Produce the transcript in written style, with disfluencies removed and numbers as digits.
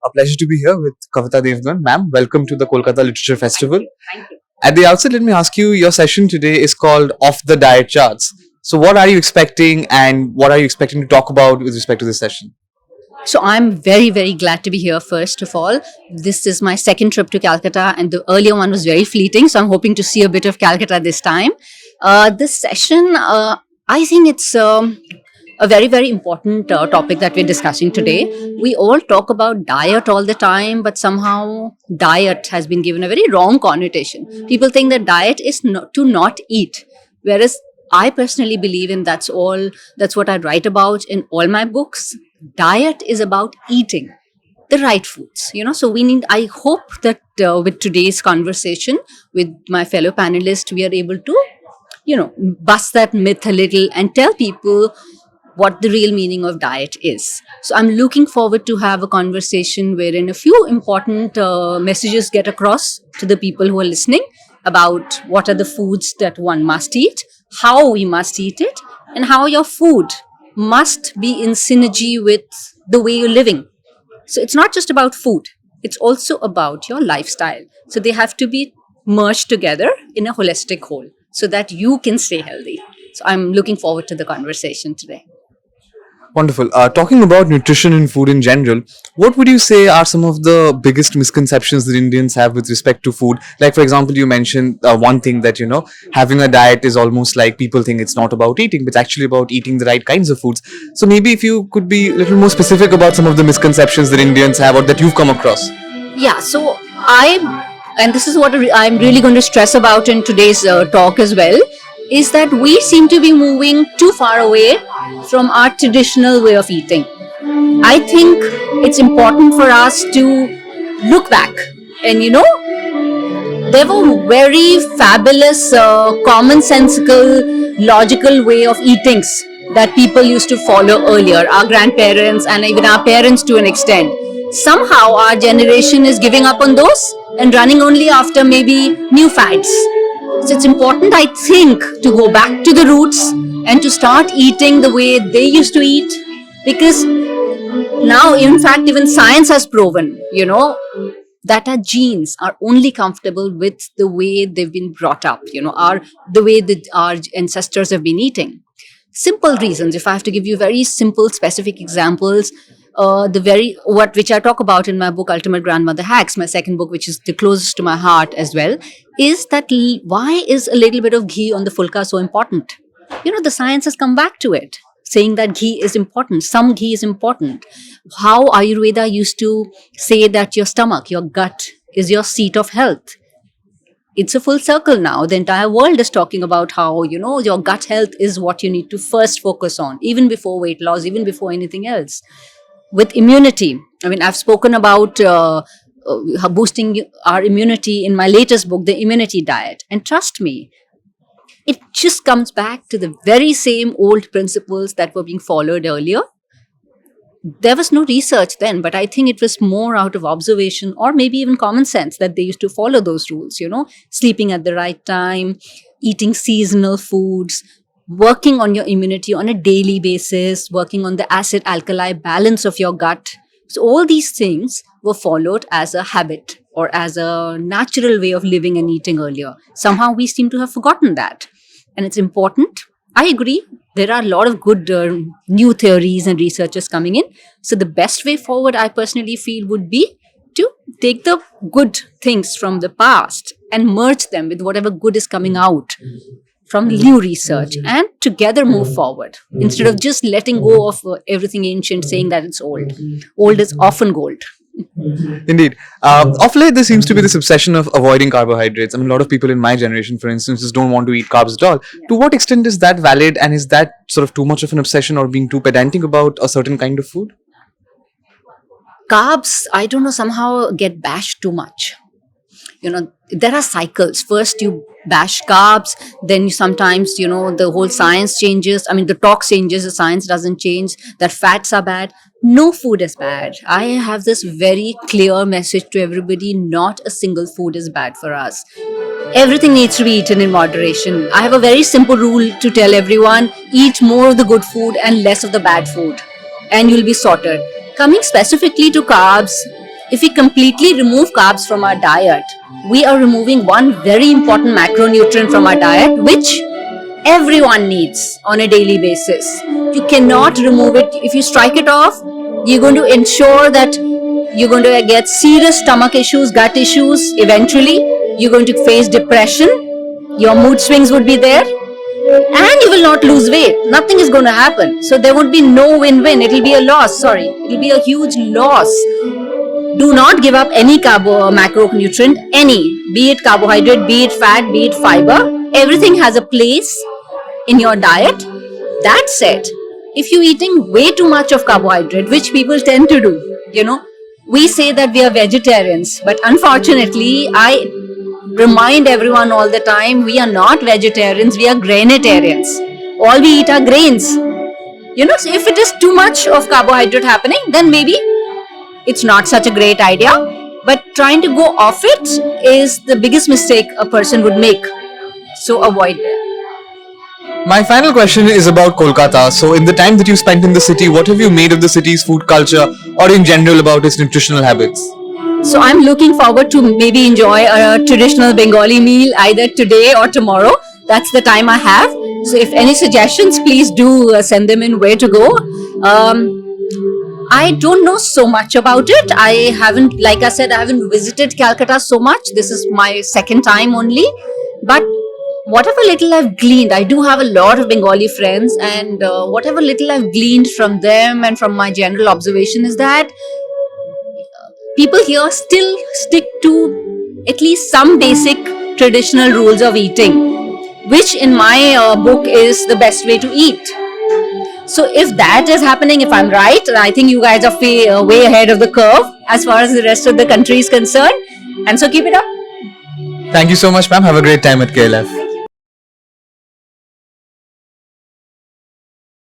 A pleasure to be here with Kavita Devgan. Ma'am, welcome to the Kolkata Literature Festival. Thank you. At the outset, let me ask you, your session today is called Off the Diet Charts. So what are you expecting and what are you expecting to talk about with respect to this session? So I'm very, very glad to be here, first of all. This is my second trip to Calcutta, and the earlier one was very fleeting, so I'm hoping to see a bit of Calcutta this time. This session, I think it's a very, very important topic that we're discussing today. We all talk about diet all the time, but somehow diet has been given a very wrong connotation. People think that diet is to not eat, whereas I personally believe in that's what I write about in all my books. Diet is about eating the right foods, so I hope that with today's conversation with my fellow panelists, we are able to, bust that myth a little and tell people what the real meaning of diet is. So I'm looking forward to have a conversation wherein a few important messages get across to the people who are listening about what are the foods that one must eat, how we must eat it, and how your food must be in synergy with the way you're living. So it's not just about food, it's also about your lifestyle. So they have to be merged together in a holistic whole so that you can stay healthy. So I'm looking forward to the conversation today. Wonderful. Talking about nutrition and food in general, what would you say are some of the biggest misconceptions that Indians have with respect to food? Like, for example, you mentioned one thing that, having a diet is almost like people think it's not about eating, but it's actually about eating the right kinds of foods. So maybe if you could be a little more specific about some of the misconceptions that Indians have or that you've come across. Yeah, so and this is what I'm really going to stress about in today's talk as well, is that we seem to be moving too far away from our traditional way of eating. I think it's important for us to look back and, there were very fabulous, commonsensical, logical way of eatings that people used to follow earlier, our grandparents and even our parents to an extent. Somehow our generation is giving up on those and running only after maybe new fads. So it's important, I think, to go back to the roots and to start eating the way they used to eat, because now, in fact, even science has proven, that our genes are only comfortable with the way they've been brought up, the way that our ancestors have been eating. Simple reasons. If I have to give you very simple, specific examples, which I talk about in my book Ultimate Grandmother Hacks, my second book, which is the closest to my heart as well, is that why is a little bit of ghee on the fulka so important? The science has come back to it, saying that ghee is important. Some ghee is important. How Ayurveda used to say that your stomach, your gut, is your seat of health. It's a full circle now. The entire world is talking about how, your gut health is what you need to first focus on, even before weight loss, even before anything else. With immunity, I've spoken about boosting our immunity in my latest book, The Immunity Diet. And trust me, it just comes back to the very same old principles that were being followed earlier. There was no research then, but I think it was more out of observation or maybe even common sense that they used to follow those rules, sleeping at the right time, eating seasonal foods, working on your immunity on a daily basis, working on the acid-alkali balance of your gut. So all these things were followed as a habit or as a natural way of living and eating earlier. Somehow we seem to have forgotten that. And it's important. I agree. There are a lot of good new theories and researchers coming in. So the best way forward, I personally feel, would be to take the good things from the past and merge them with whatever good is coming out from new research and together move forward instead of just letting go of everything ancient, saying that it's old. Old is often gold. Indeed. Of late, there seems to be this obsession of avoiding carbohydrates. A lot of people in my generation, for instance, just don't want to eat carbs at all. To what extent is that valid, and is that sort of too much of an obsession or being too pedantic about a certain kind of food? Carbs, I don't know, somehow get bashed too much. There are cycles. First you bash carbs, then sometimes, the whole science changes. The talk changes, the science doesn't change, that fats are bad. No food is bad. I have this very clear message to everybody: not a single food is bad for us. Everything needs to be eaten in moderation. I have a very simple rule to tell everyone: eat more of the good food and less of the bad food, and you'll be sorted. Coming specifically to carbs, if we completely remove carbs from our diet, we are removing one very important macronutrient from our diet, which everyone needs on a daily basis. You cannot remove it. If you strike it off, you're going to ensure that you're going to get serious stomach issues, gut issues. Eventually, you're going to face depression. Your mood swings would be there, and you will not lose weight. Nothing is going to happen. So there would be no win-win. It'll be a loss. Sorry, it'll be a huge loss. Do not give up any macronutrient, any, be it carbohydrate, be it fat, be it fiber. Everything has a place in your diet. That said, if you're eating way too much of carbohydrate, which people tend to do, we say that we are vegetarians, but unfortunately, I remind everyone all the time, we are not vegetarians, we are grainitarians. All we eat are grains. So if it is too much of carbohydrate happening, then maybe it's not such a great idea. But trying to go off it is the biggest mistake a person would make. So avoid it. My final question is about Kolkata. So, in the time that you spent in the city, what have you made of the city's food culture or in general about its nutritional habits? So I'm looking forward to maybe enjoy a traditional Bengali meal either today or tomorrow. That's the time I have. So if any suggestions, please do send them in where to go. I don't know so much about it. I haven't, like I said, I haven't visited Calcutta so much. This is my second time only. But whatever little I've gleaned, I do have a lot of Bengali friends, and whatever little I've gleaned from them and from my general observation is that people here still stick to at least some basic traditional rules of eating, which in my book is the best way to eat. So if that is happening, if I'm right, I think you guys are way ahead of the curve as far as the rest of the country is concerned. And so keep it up. Thank you so much, ma'am. Have a great time at KLF.